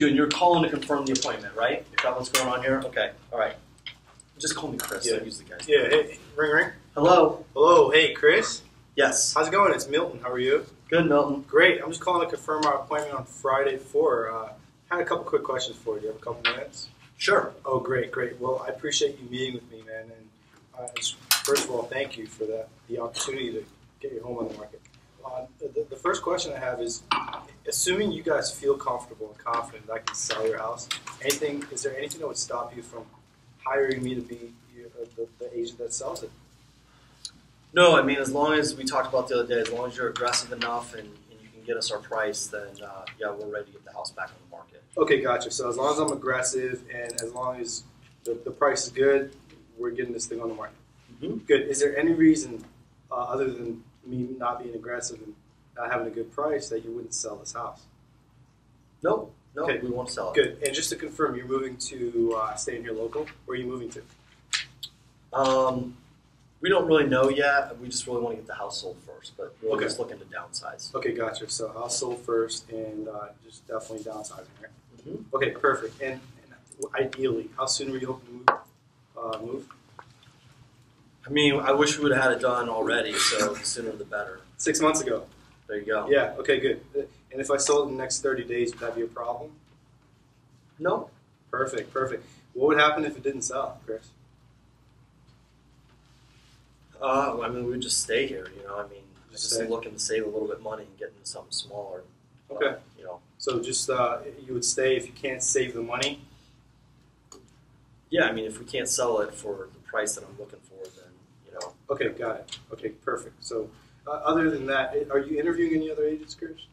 And you're calling to confirm the appointment, right? Is that what's going on here? Okay, all right. Just call me Chris. Yeah. I use the guys. Yeah, hey, ring. Hello? Hello, hey, Chris. Yes. How's it going? It's Milton. How are you? Good, Milton. Great. I'm just calling to confirm our appointment on Friday at 4. I had a couple quick questions for you. Do you have a couple minutes? Sure. Oh, great. Well, I appreciate you meeting with me, man. And first of all, thank you for the opportunity to get your home on the market. The first question I have is, assuming you guys feel comfortable and confident that I can sell your house, is there anything that would stop you from hiring me to be the agent that sells it? No, I mean, as long as we talked about the other day, as long as you're aggressive enough and you can get us our price, then yeah, we're ready to get the house back on the market. Okay, gotcha. So as long as I'm aggressive and as long as the price is good, we're getting this thing on the market. Mm-hmm. Good. Is there any reason other than me not being aggressive and not having a good price that you wouldn't sell this house? No, Okay. We won't sell it. Good. And just to confirm, you're moving to staying here local? Where are you moving to? We don't really know yet. We just really want to get the house sold first, but we're Okay. just looking to downsize. Okay, gotcha. So house sold first and just definitely downsizing, right? Mm-hmm. Okay, perfect. And ideally, how soon were you hoping to move? I mean, I wish we would have had it done already, so the sooner the better. 6 months ago. There you go. Yeah, okay, good. And if I sold in the next 30 days, would that be a problem? No. Perfect. What would happen if it didn't sell, Chris? I mean, we would just stay here, you know. I mean, Just just stay. looking to save a little bit of money and get into something smaller. Okay. You know. So just you would stay if you can't save the money? Yeah, I mean, if we can't sell it for the price that I'm looking for, then, you know. Okay, got it. Okay, perfect. So other than that, are you interviewing any other agents, Chris?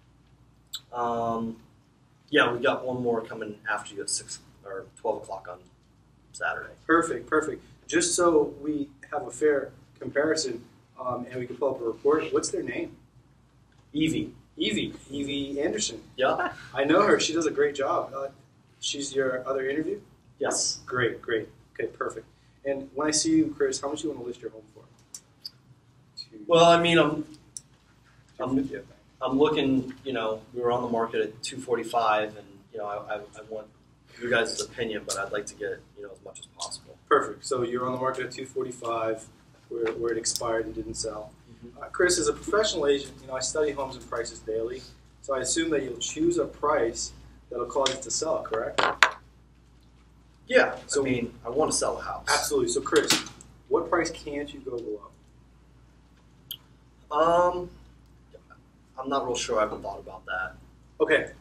Yeah, we got one more coming after you at 6 or 12 o'clock on Saturday. Perfect. Just so we have a fair comparison and we can pull up a report, what's their name? Evie. Evie Anderson. Yeah? I know her. She does a great job. She's your other interview? Yes. Great. Okay, perfect. And when I see you, Chris, how much do you want to list your home for? Well, I mean, 250, I think. I'm looking, you know, we were on the market at 245, and, you know, I want you guys' opinion, but I'd like to get, you know, as much as possible. Perfect. So you're on the market at 245, where it expired and didn't sell. Mm-hmm. Chris, as a professional agent, you know, I study homes and prices daily, so I assume that you'll choose a price that'll cause it to sell, correct? Yeah. So- I mean, I want to sell a house. Absolutely. So, Chris, what price can't you go below? I'm not real sure. I haven't thought about that. Okay,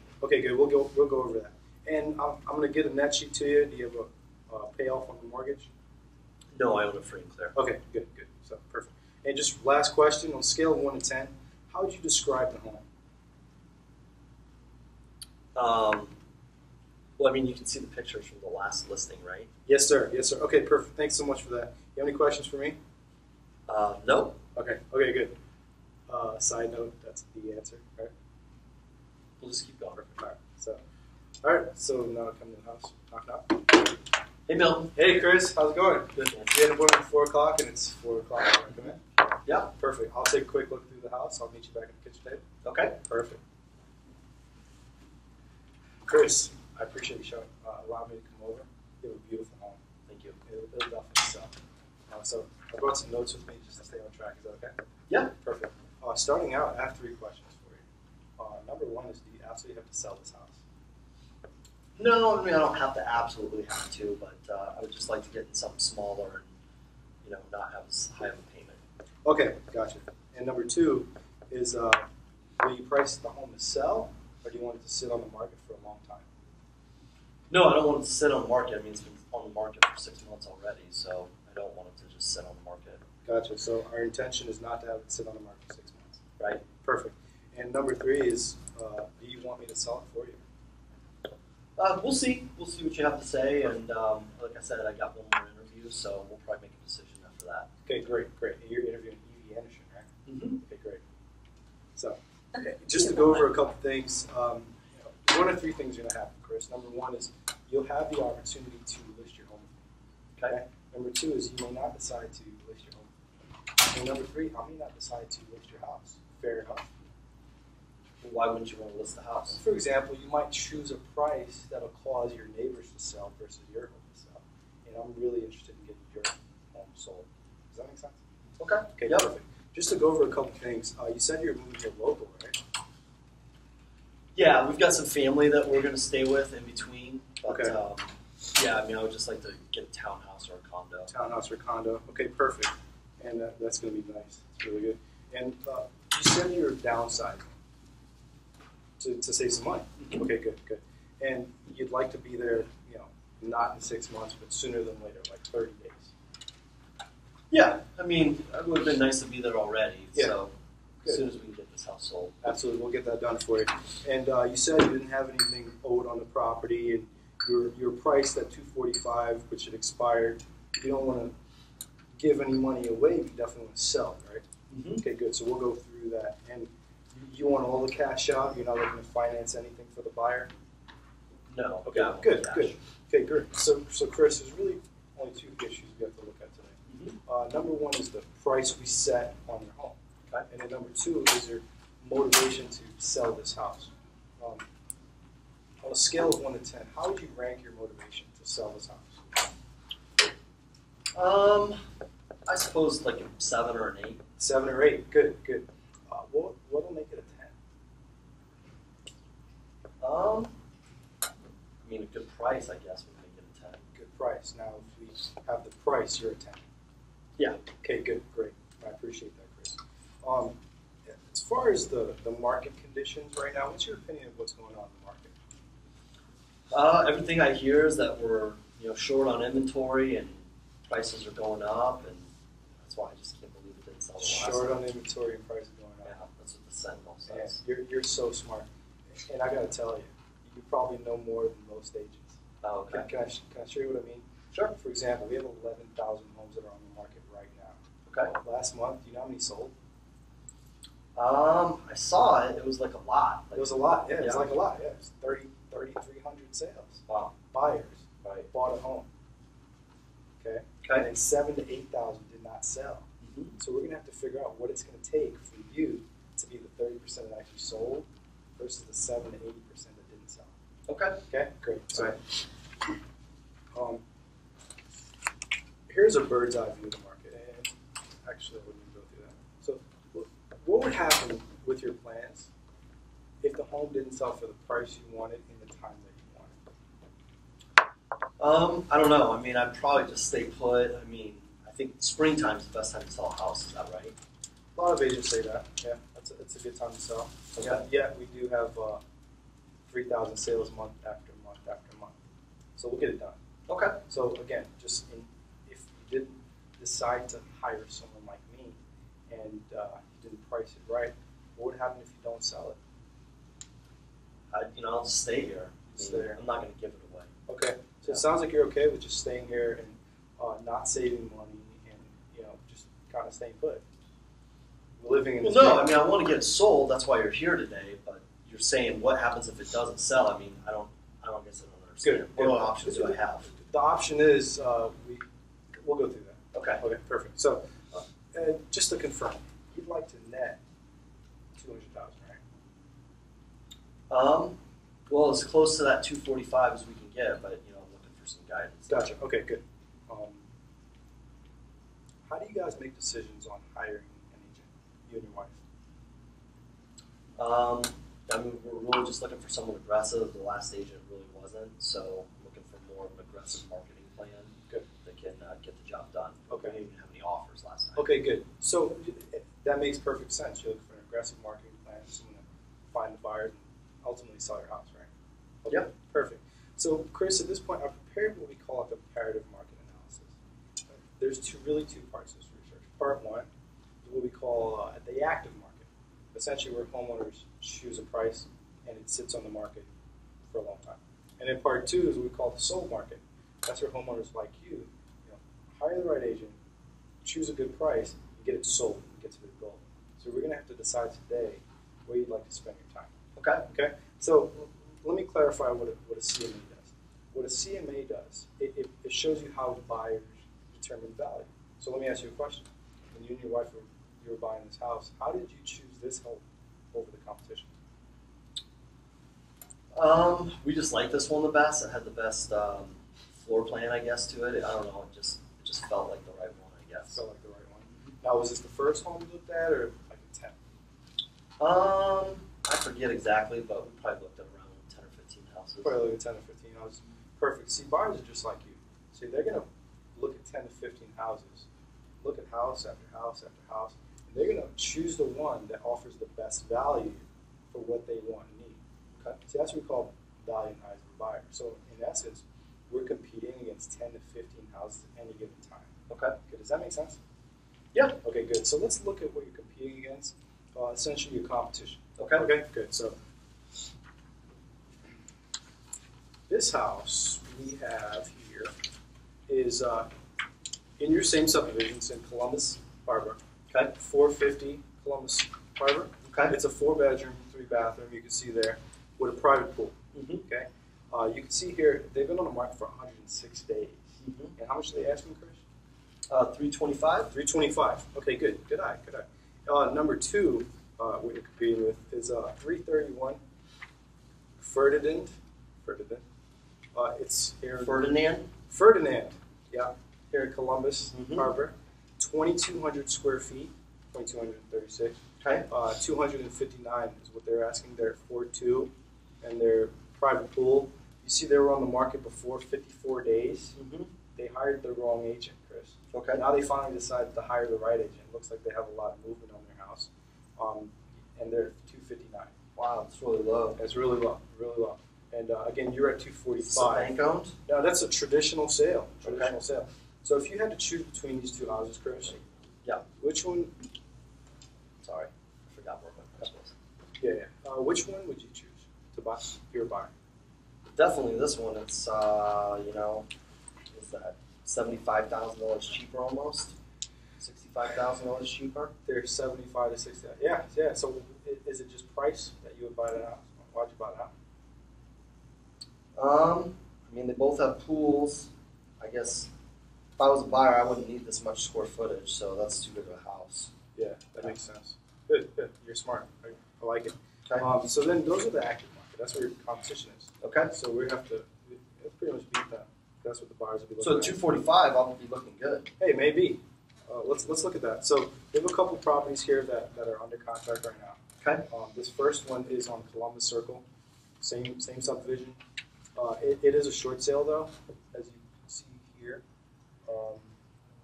good. We'll go over that. And I'm going to get a net sheet to you. Do you have a payoff on the mortgage? No, I own it free and clear. Okay, good. So, perfect. And just last question, on a scale of 1 to 10, how would you describe the home? Well, I mean, you can see the pictures from the last listing, right? Yes, sir. Okay, perfect. Thanks so much for that. You have any questions for me? No. Okay, good. Side note, that's the answer, right? We'll just keep going. All right, so now come to the house. Knock. Hey, Milton. Hey, Chris, how's it going? Good, man. We had an appointment at 4 o'clock, and it's 4 o'clock. You want to come in? Yeah. Perfect. I'll take a quick look through the house. I'll meet you back at the kitchen table. Okay. Perfect. Chris, I appreciate you allowing me to come over. You have a beautiful home. Thank you. It'll definitely sell. So I brought some notes with me just to stay on track. Is that okay? Yeah. Perfect. Starting out, I have 3 questions for you. Number 1 is, do you absolutely have to sell this house? No, I mean, I don't have to absolutely have to, but I would just like to get in something smaller and, you know, not have as high of a payment. Okay, gotcha. And number 2 is, will you price the home to sell, or do you want it to sit on the market for a long time? No, I don't want it to sit on the market. I mean, it's been on the market for 6 months already, so I don't want it to just sit on the market. Gotcha. So our intention is not to have it sit on the market for 6 months. Right. Perfect. And number 3 is, do you want me to sell it for you? We'll see. We'll see what you have to say, and like I said, I got one more interview, so we'll probably make a decision after that. Okay, great. And you're interviewing Evie Anderson, right? Mm-hmm. Okay, great. So, just to go over a couple things, you know, 1 of 3 things are going to happen, Chris. Number 1 is you'll have the opportunity to list your home. Okay. Number 2 is you may not decide to list your home. And number 3, I may not decide to list your house. Fair enough. Why wouldn't you want to list the house? For example, you might choose a price that'll cause your neighbors to sell versus your home to sell. And I'm really interested in getting your home sold. Does that make sense? Okay. Okay, Yep. perfect. Just to go over a couple things, you said you're moving to local, right? Yeah, we've got some family that we're going to stay with in between. But, Okay. yeah, I mean, I would just like to get a townhouse or a condo. Townhouse or condo. Okay, perfect. And that's going to be nice. It's really good. And you said you're downsizing to save some money. Okay, good. And you'd like to be there, not in 6 months, but sooner than later, like 30 days. Yeah, I mean, it would have been nice to be there already. Yeah. So Good. as soon as we can get this house sold. Absolutely, we'll get that done for you. And you said you didn't have anything owed on the property, and you're priced at $245, which had expired. You don't want to give any money away. You definitely want to sell, right? Mm-hmm. Okay, good. So we'll go through that. And you want all the cash out. You're not looking to finance anything for the buyer. No. Okay, yeah, good. cash. Okay, good. So Chris, there's really only 2 issues we have to look at today. Mm-hmm. Number 1 is the price we set on your home. Okay. And then number 2 is your motivation to sell this house. On a scale of 1 to 10, how would you rank your motivation to sell this house? I suppose like a 7 or an 8. 7 or 8. Good. What'll make it a 10? I mean, a good price, I guess, would make it a 10. Good price. Now, if we have the price, you're a 10. Yeah. Okay, good, great. I appreciate that, Chris. As far as the market conditions right now, what's your opinion of what's going on in the market? Everything I hear is that we're short on inventory and prices are going up, and that's why I just can't believe it didn't sell the last Short time. on inventory and prices going Yeah, up. that's what the Sentinel Man, says. you're so smart. And I got to tell you, you probably know more than most agents. Oh, okay. Can I show you what I mean? Sure. For example, we have 11,000 homes that are on the market right now. Okay. Last month, do you know how many sold? I saw it. It was like a lot. It was a lot. Yeah, it was Yeah. like a lot. Yeah, it was 3,300 sales. Wow. Buyers Right. bought a home. Okay. Okay. And 7,000 to 8,000 did not sell. Mm-hmm. So we're going to have to figure out what it's going to take for you to be the 30% that actually sold versus the 7 to 80% that didn't sell. Okay. Okay, great. So, All here's a bird's eye view of the market. And actually, I wouldn't even go through that. So, what would happen with your plans if the home didn't sell for the price you wanted in the time that you wanted? I don't know. I mean, I'd probably just stay put. I mean, I think springtime's the best time to sell a house. Is that right? A lot of agents say that. Yeah, it's a good time to sell. Okay. Yeah, we do have 3,000 sales month after month after month. So we'll get it done. Okay. So again, if you didn't decide to hire someone like me and you didn't price it right, what would happen if you don't sell it? I'll just stay here. Stay here. I'm not going to give it away. Okay. So Yeah. it sounds like you're okay with just staying here and not saving money and just kind of staying put. Living in Well, this no. big- I mean, I want to get it sold. That's why you're here today. But you're saying what happens if it doesn't sell? I mean, I guess I don't understand. Good. What other options do I have? The option is we'll go through that. Okay. Okay, perfect. So just to confirm, you'd like to net 200,000, right? Well, as close to that 245 as we can get, but I'm looking for some guidance. Gotcha. Okay, good. How do you guys make decisions on hiring an agent? You and your wife. I mean, we're really just looking for someone aggressive. The last agent really wasn't, so I'm looking for more of an aggressive marketing plan. Good. That can get the job done. Okay. We didn't even have any offers last time. Okay, good. So that makes perfect sense. You're looking for an aggressive marketing plan, someone to find the buyers and ultimately sell your house, right? Okay. Yep. Perfect. So, Chris, at this point, I've prepared what we call a comparative market analysis. There's two parts to this research. Part 1 is what we call the active market. Essentially, where homeowners choose a price and it sits on the market for a long time. And then part 2 is what we call the sold market. That's where homeowners like you hire the right agent, choose a good price, and get it sold and get to their goal. So we're going to have to decide today where you'd like to spend your time. Okay. Okay? So let me clarify what a CMA does. What a CMA does, it shows you how buyers determine value. So let me ask you a question. When you and your wife were buying this house, how did you choose this home over the competition? We just liked this one the best. It had the best floor plan, I guess, to it. I don't know. It just felt like the right one, I guess. Felt like the right one. Now, was this the first home you looked at, or like a 10? I forget exactly, but we probably looked at around 10 or 15 houses. Probably looked at 10 or 15 houses. Perfect. See, buyers are just like you. See, they're going to look at 10 to 15 houses, look at house after house after house, and they're going to choose the one that offers the best value for what they want and need. Okay? See, that's what we call value-enhancing buyer. So, in essence, we're competing against 10 to 15 houses at any given time. Okay. Good. Does that make sense? Yeah. Okay, good. So let's look at what you're competing against. Essentially, your competition. Okay. Okay, good. So this house we have here is in your same subdivision. It's in Columbus Harbor. Okay. 450 Columbus Harbor. Okay. It's a 4-bedroom, 3-bathroom. You can see there with a private pool. Mm-hmm. Okay. You can see here they've been on the market for 106 days. Mm-hmm. And how much are they asking, Chris? 325. 325. Okay, good. Good eye. Good eye. Number two, what you're competing with is 331 Ferdinand. It's here. Ferdinand. Yeah. Here in Columbus Harbor. 2,200 square feet. 2,236. Okay. 259 is what they're asking. They're at 4.2, and their private pool. You see, they were on the market before 54 days. Mm-hmm. They hired the wrong agent, Chris. Okay. Now they finally decided to hire the right agent. Looks like they have a lot of movement on their house, and they're at 259. Wow, it's really low. It's really low, really low. And again, you're at 245. Is this bank owned? No, that's a traditional sale. Traditional Okay. sale. So if you had to choose between these two houses, Chris, Yeah. which one? Sorry, I forgot where my price was. Yeah. Which one would you choose to buy if you're a buyer? Definitely this one. It's is that $75,000 cheaper almost? $65,000 cheaper? They're 75 to 60. Yeah. So is it just price that you would buy that house? Why'd you buy that house? I mean, they both have pools. I guess if I was a buyer, I wouldn't need this much square footage, so that's too big of a house. Yeah, that makes sense. Good. You're smart. I like it. Okay. So then those are the active market. That's where your competition is. Okay. So we have to pretty much beat that. That's what the buyers will be looking So at. 245, I'll be looking good. Hey, maybe. Let's look at that. So we have a couple properties here that are under contract right now. Okay. This first one is on Columbus Circle, same subdivision. It is a short sale though, as you can see here.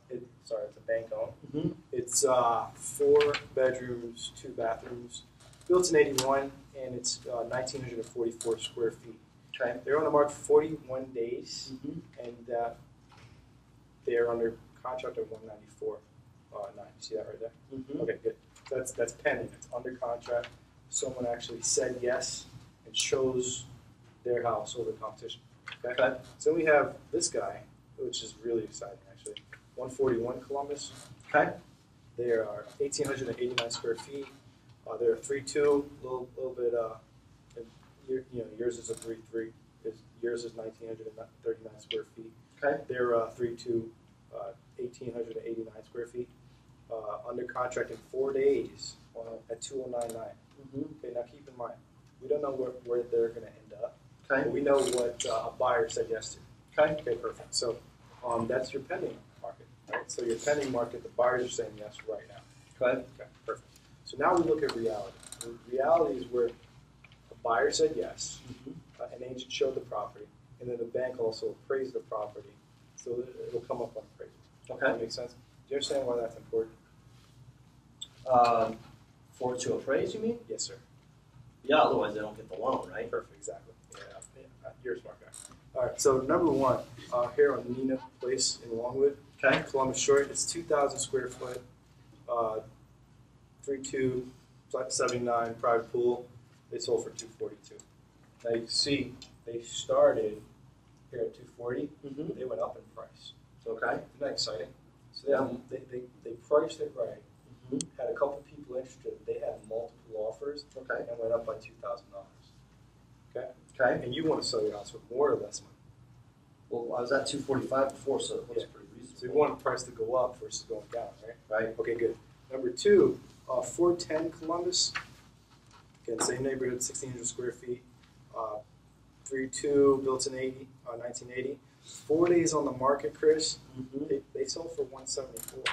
It's a bank owned. Mm-hmm. It's 4 bedrooms, 2 bathrooms, built in '81, and it's 1,944 square feet. Okay. They're on the market for 41 days, and they're under contract at 194.9. You see that right there? Mm-hmm. Okay, good. So that's pending. It's under contract. Someone actually said yes and chose their house over the competition. Okay. So we have this guy, which is really exciting actually. 141 Columbus. Okay. They are 1,889 square feet. They're 3.2, little bit. Yours is a 3.3. Yours is 1,939 square feet. Okay. They're 3.2, 1,889 square feet. Under contract in 4 days at 2,099. Okay. Now keep in mind, we don't know where they're going to end up. Okay. But we know what a buyer said yes to. Okay. Okay. Perfect. So that's your pending market. Right. So your pending market, the buyers are saying yes right now. Okay. Okay. Perfect. So now we look at reality. And reality is where a buyer said yes, an agent showed the property, and then the bank also appraised the property, so it'll come up on appraisal. Okay. That makes sense? Do you understand why that's important? For it to appraise, you mean? Yes, sir. Yeah, otherwise they don't get the loan, right? Perfect, exactly. Yeah, you're a smart guy. All right, so number one, here on Nina Place in Longwood, Okay. Columbus Short, it's 2,000 square foot, 3.2, 79 private pool. They sold for 242. Now you can see they started here at 240. Mm-hmm. They went up in price. Okay. Isn't that exciting? So they priced it right. Had a couple people interested. They had multiple offers. Okay. And went up by $2,000. Okay. Okay. And you want to sell your house for more or less money. Well, I was at 245 before, so it looks pretty reasonable. So you want the price to go up versus going down, right? Right. Okay, good. Number two, 410 Columbus. Again, same neighborhood, 1,600 square feet. 3.2, built in 1980. 4 days on the market, Chris. Mm-hmm. They sold for 174.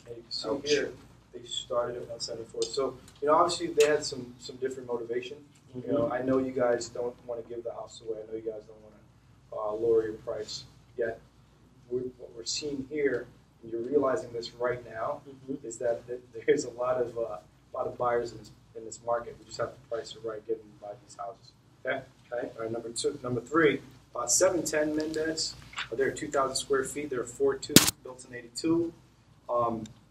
And you can see Ouch. here, they started at 174. So, obviously they had some different motivation. Mm-hmm. I know you guys don't want to give the house away. I know you guys don't want to lower your price yet. What we're seeing here, and you're realizing this right now, Mm-hmm. is that there's a lot of buyers in this market. We just have to price it right, get them to buy these houses. Okay. Okay. All right. Number three, 710 Mendez. They're 2,000 square feet. They're 4.2, built in 82.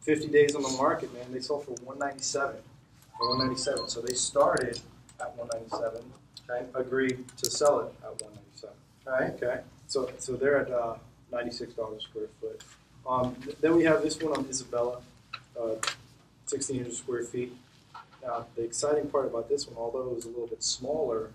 50 days on the market, man. They sold for 197. 197. So they started at 197. Okay. Agreed to sell it at 197. All right. Okay. So they're at $96 square foot. Then we have this one on Isabella, 1,600 square feet. Now, the exciting part about this one, although it was a little bit smaller,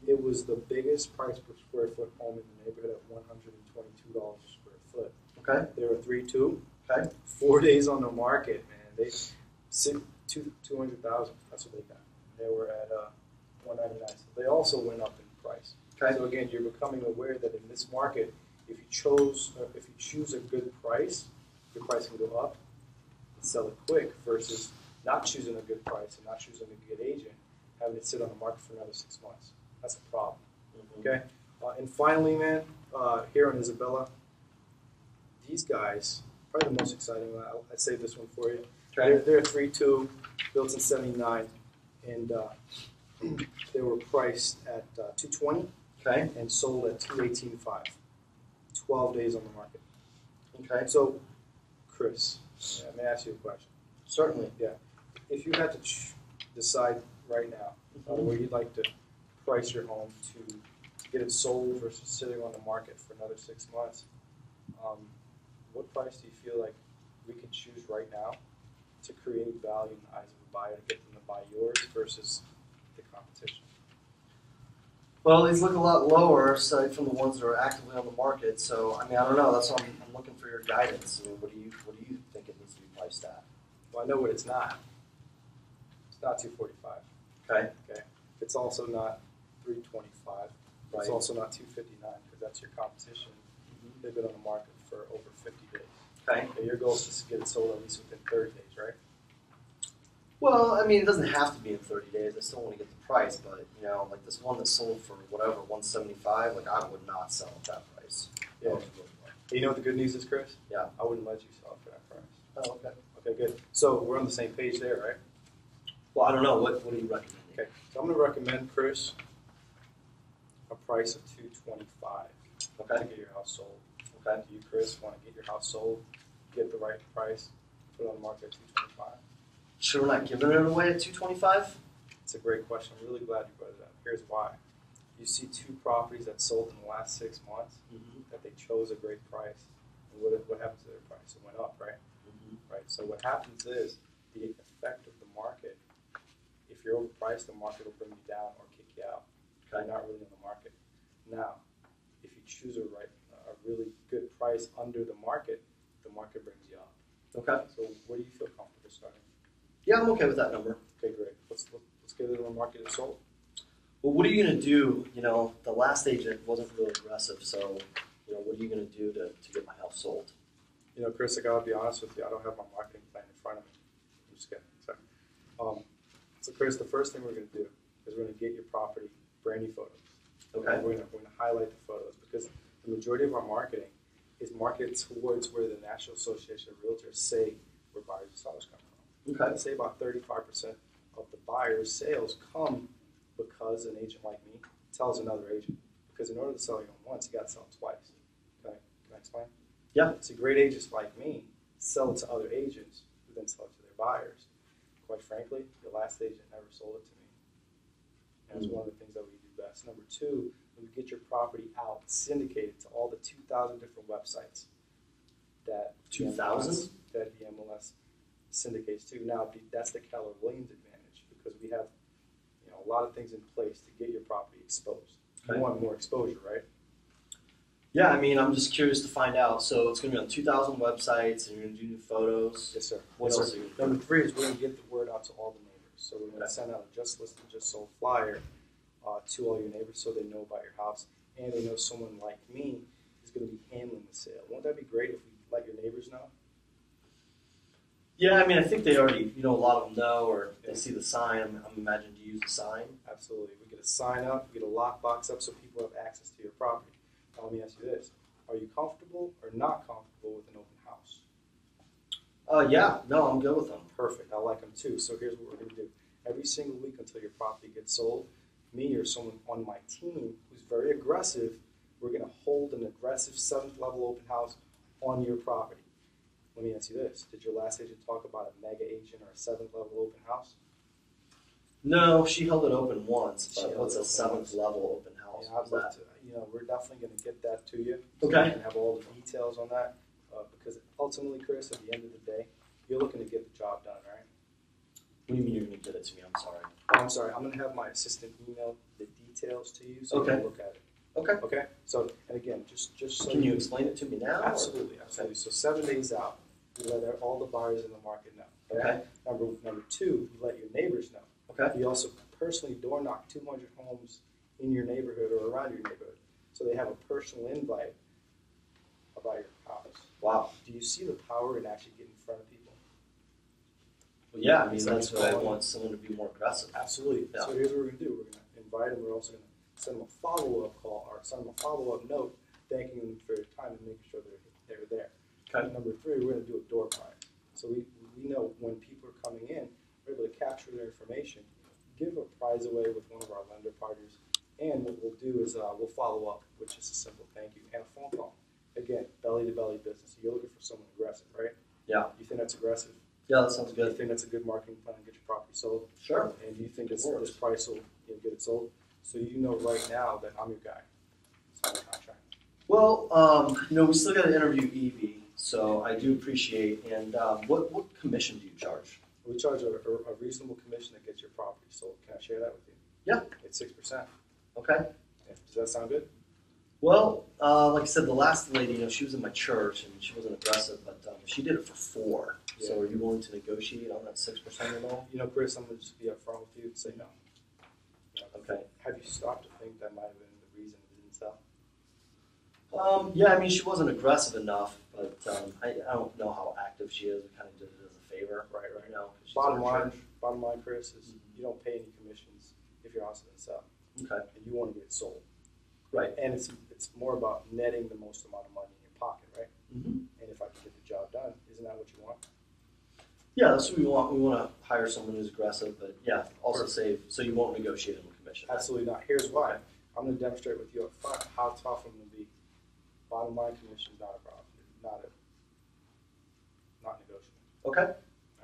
it was the biggest price per square foot home in the neighborhood at $122 a square foot. Okay. They were 3.2. Okay. 4 days on the market, man. They 200,000. That's what they got. They were at 199. So they also went up in price. Okay. So again, you're becoming aware that in this market, if you choose a good price, your price can go up and sell it quick versus not choosing a good price and not choosing a good agent, having it sit on the market for another 6 months. That's a problem. Mm-hmm. Okay. And finally, man, here on Isabella, these guys, probably the most exciting one. I saved this one for you. Okay. They're 3.2, built in 79, and they were priced at 220 Okay. and sold at 218.5. 12 days on the market. Okay. So, Chris, let me ask you a question. Certainly. Yeah. If you had to decide right now where you'd like to price your home to get it sold versus sitting on the market for another 6 months, what price do you feel like we could choose right now to create value in the eyes of a buyer to get them to buy yours versus the competition? Well, these look a lot lower, aside from the ones that are actively on the market. So, I don't know. That's why I'm looking for your guidance. What do you think it needs to be priced at? Well, I know what it's not. It's not 245. Okay. Okay. It's also not 325. Right. It's also not 259 because that's your competition. Mm-hmm. They've been on the market for over 50 days. Okay. Okay, your goal is to get it sold at least within 30 days, right? Well, it doesn't have to be in 30 days. I still want to get the price, but like this one that sold for whatever 175, like I would not sell at that price. Yeah. You know what the good news is, Chris? Yeah. I wouldn't let you sell it for that price. Oh, okay. Okay, good. So we're on the same page there, right? Well, I don't know. What do you recommend? Okay. So I'm going to recommend, Chris, a price of $225 Okay. to get your house sold. Okay. Do you, Chris, want to get your house sold, get the right price, put it on the market at $225? Sure, we're not giving it away at 225. It's a great question. I'm really glad you brought it up. Here's why. You see 2 properties that sold in the last 6 months Mm-hmm. that they chose a great price. And what happened to their price? It went up, right? Mm-hmm. Right. So what happens is the effect of the market, if you're overpriced, the market will bring you down or kick you out. Okay. You're not really in the market. Now, if you choose a really good price under the market brings you up. Okay. So where do you feel comfortable starting? Yeah, I'm okay with that number. Okay, great. Let's get it on the market and sold. Well, what are you going to do? The last agent wasn't really aggressive, so what are you going to do to get my house sold? Chris, I gotta be honest with you. I don't have my marketing plan in front of me. I'm just kidding. Sorry. So, Chris, the first thing we're going to do is we're going to get your property brand new photos. Okay. We're going to highlight the photos because the majority of our marketing is marketed towards where the National Association of Realtors say where buyers and sellers come from. Okay. I'd say about 35% of the buyers' sales come because an agent like me tells another agent. Because in order to sell your home once, you got to sell it twice. Can I explain? Yeah. See, great agents like me sell it to other agents who then sell it to their buyers. Quite frankly, the last agent never sold it to me. And that's one of the things that we do best. Number 2, we get your property out, syndicated to all the 2,000 different websites that 2,000? That the MLS syndicates to. Now, that's the Keller Williams advantage because we have a lot of things in place to get your property exposed. You Okay. want more exposure, right? Yeah, I'm just curious to find out. So it's going to be on 2,000 websites, and you're going to do new photos. Yes, sir. What Yes, else sir. are you going to do? Number 3 is we're going to get the word out to all the neighbors. So we're going to send out a just listed, just sold flyer to all your neighbors so they know about your house and they know someone like me is going to be handling the sale. Won't that be great if we let your neighbors know? Yeah, I mean, I think they already, a lot of them know, or they see the sign. I'm imagining to use the sign. Absolutely. We get a sign up, we get a lockbox up so people have access to your property. Now, let me ask you this. Are you comfortable or not comfortable with an open house? Yeah, no, I'm good with them. Perfect. I like them too. So here's what we're going to do. Every single week until your property gets sold, me or someone on my team who's very aggressive, we're going to hold an aggressive 7th level open house on your property. Let me ask you this. Did your last agent talk about a mega agent or a 7th level open house? No, she held it open once, She but held what's it a open 7th level open house? Yeah, I'd love to. We're definitely going to get that to you. Okay. We can have all the details on that because ultimately, Chris, at the end of the day, you're looking to get the job done, right? What do you mean you're going to get it to me? I'm sorry. Oh, I'm sorry. I'm going to have my assistant email the details to you so you can look at it. Okay. Okay. So, and again, just so can you explain it to me now? Absolutely, absolutely. So 7 days out, you let all the buyers in the market know. Okay. Number 2, you let your neighbors know. Okay. You also personally door knock 200 homes in your neighborhood or around your neighborhood, so they have a personal invite about your house. Wow. Do you see the power in actually getting in front of people? Well, yeah, I mean, that's what I want someone to be more aggressive. Absolutely. Yeah. So here's what we're going to do. We're going to invite them. We're also going to send them a follow-up call or send them a follow-up note thanking them for their time and making sure they're there. Okay. And number 3, we're going to do a door prize. So we know when people are coming in, we're able to capture their information, give a prize away with one of our lender partners, and what we'll do is we'll follow up with just a simple thank you and a phone call. Again, belly-to-belly business. So you're looking for someone aggressive, right? Yeah. You think that's aggressive? Yeah, that sounds Do you good. think that's a good marketing plan to get your property sold? Sure. And do you think this price will get it sold? So you know right now that I'm your guy. Sign the contract. Well, we still got to interview Evie, so I do appreciate. And what commission do you charge? We charge a reasonable commission that gets your property sold. Can I share that with you? Yeah. It's 6%. Okay. Yeah. Does that sound good? Well, like I said, the last lady, she was in my church and she wasn't aggressive, but she did it for 4. Yeah. So are you willing to negotiate on that 6% at all? Chris, I'm going to just be upfront with you and say no. Okay. Have you stopped to think that might have been the reason it didn't sell? Yeah, I mean, she wasn't aggressive enough, but I don't know how active she is. We kind of did it as a favor. Right. 'Cause she's Bottom our line, church. Chris, is you don't pay any commissions if your house doesn't sell. Okay. And you want to get it sold. Right. And it's more about netting the most amount of money in your pocket, right? Mm-hmm. And if I can get the job done, isn't that what you want? Yeah, that's what we want. We want to hire someone who's aggressive, but yeah, also save. So you won't negotiate on the commission. Absolutely not. Here's why. I'm going to demonstrate with you up front how tough I'm going to be. Bottom line, commission is not a problem. Not negotiable. Okay.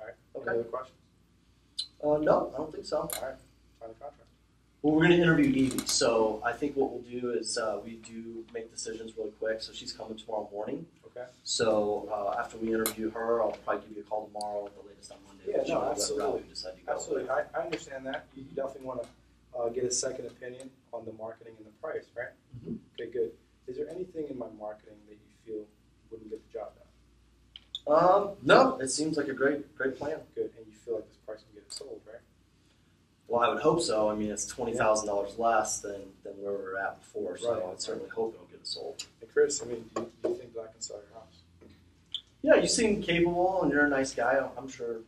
All right. Okay. Any other questions? No, I don't think so. All right. Sign the contract. Well, we're going to interview Evie, so I think what we'll do is we do make decisions really quick. So she's coming tomorrow morning. Okay. So after we interview her, I'll probably give you a call tomorrow, the latest on Monday. Yeah, no, absolutely. We decide to go. Absolutely. I understand that. You definitely want to get a second opinion on the marketing and the price, right? Mm-hmm. Okay, good. Is there anything in my marketing that you feel wouldn't get the job done? No, it seems like a great plan. Good. And you feel like this price can get it sold, right? Well, I would hope so. I mean, it's $20,000 less than where we were at before, so Right. I'd certainly hope it'll get it sold. And Chris, I mean, do you think that I can sell your house? Yeah, you seem capable, and you're a nice guy. I'm sure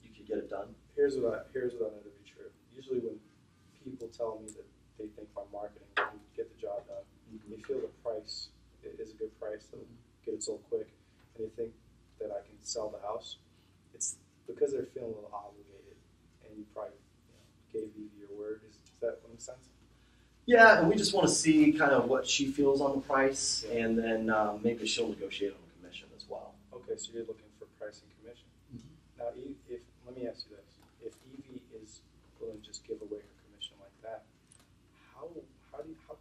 you could get it done. Here's what I know to be true. Usually when people tell me that they think my marketing can get the job done, they feel the price is a good price, they'll get it sold quick, and they think that I can sell the house. It's because they're feeling a little obligated, and you probably gave Evie your word. Does that make sense? Yeah, and we just want to see kind of what she feels on the price, and then maybe she'll negotiate on the commission as well. Okay, so you're looking for price and commission. Mm-hmm. Now, let me ask you this: if Evie is willing to just give away her commission like that, how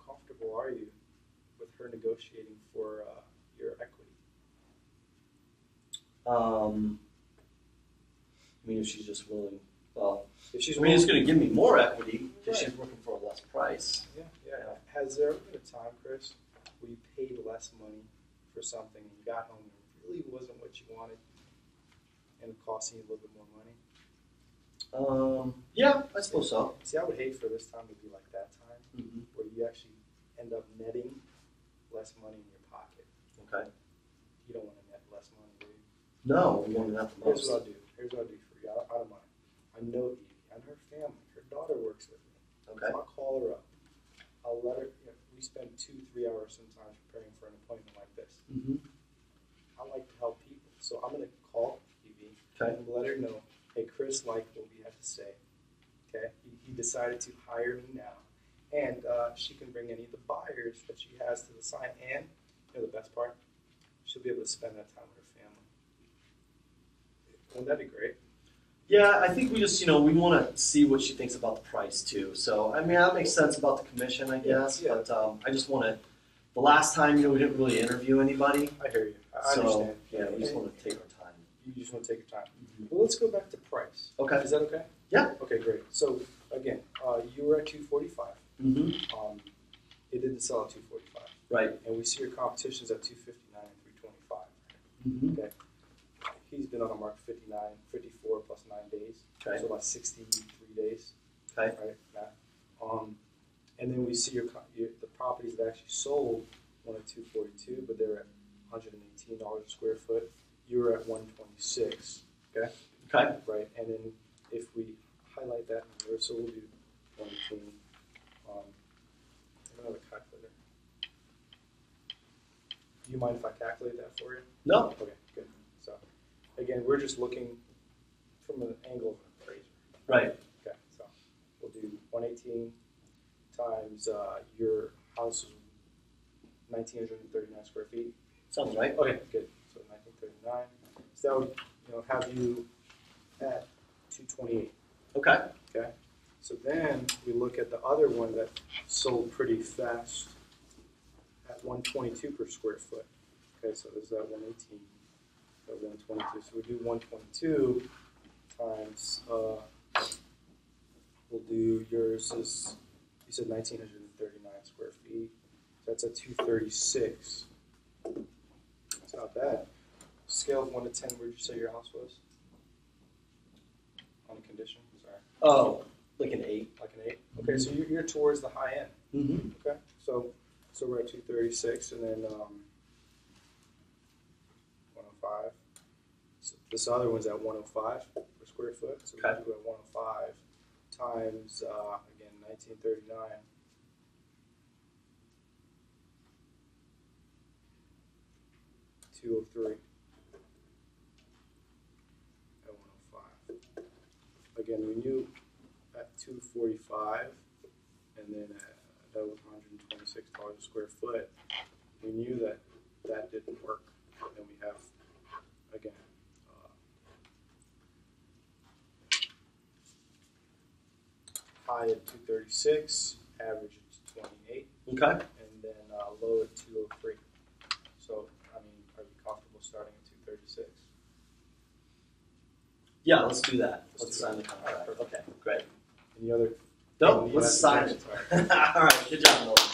comfortable are you with her negotiating for your equity? I mean, if she's just willing, well, if she's it's going to give me more equity because Right. she's working for a less price. Yeah. Has there ever been a time, Chris, where you paid less money for something and you got home and it really wasn't what you wanted and it cost you a little bit more money? Yeah, I suppose so. See, I would hate for this time to be like that time, Mm-hmm. where you actually end up netting less money in your pocket. Okay. You don't want to net less money, do you? No, we want that the Here's most. what I'll do. Here's what I'll do for you. I don't mind. I know Evie and her family. Her daughter works with me. Okay. So I'll call her up. I'll let her. We spend 2-3 hours sometimes preparing for an appointment like this. Mm-hmm. I like to help people, so I'm going to call Evie Okay. and let her know. Hey, Chris liked what we had to say. Okay, he decided to hire me now, and she can bring any of the buyers that she has to the sign, and the best part, she'll be able to spend that time with her family. Wouldn't that be great? Yeah, I think we just, we want to see what she thinks about the price too. So, I mean, that makes sense about the commission, I guess. Yeah. But I just want to. The last time, we didn't really interview anybody. I hear you. I So, understand. yeah, we just want to take our time. You just want to take your time. Mm-hmm. Well, let's go back to price. Okay. Is that okay? Yeah. Okay, great. So again, you were at 245. Mm-hmm. It didn't sell at 245, Right. and we see your competition's at 259 and 325. Mm-hmm. Okay. He's been on the market 54 plus 9 days. Okay. So about 63 days. Okay. Right, Matt. And then we see the properties that actually sold one at 242, but they're at $118 a square foot. You were at 126. Okay. Okay. Right. And then if we highlight that number, so we'll do 118. I don't have a calculator. Do you mind if I calculate that for you? No. Okay, good. So, again, we're just looking from an angle of an appraiser. Right. Okay, so we'll do 118 times your house is 1,939 square feet. Sounds right. Okay, good. So 1939. So that would have you at 228. Okay. Okay. So then we look at the other one that sold pretty fast at 122 per square foot. Okay, so this is at 118, at 122. So we do 122 times, we'll do yours is, you said 1,939 square feet. So that's at 236. It's not bad. Scale of 1 to 10, where'd you say your house was? On a condition? Sorry. Oh, like an 8. Like an 8? Okay, so you're towards the high end. Mm-hmm. Okay, so we're at 236, and then 105. So this other one's at 105 per square foot. So Okay. we do at 105 times again 1939. $203 at 105. Again, we knew at 245, and then that was $126 a square foot. We knew that that didn't work, and we have again high at 236, average at 28, Okay. and then low at 203. So, I mean, are you comfortable starting at 236? Yeah, let's do that. Let's Let's do sign that. the contract. All right, Okay, great. Any other? No, any let's other sign it. suggestions? All right. All right, good job, Milton.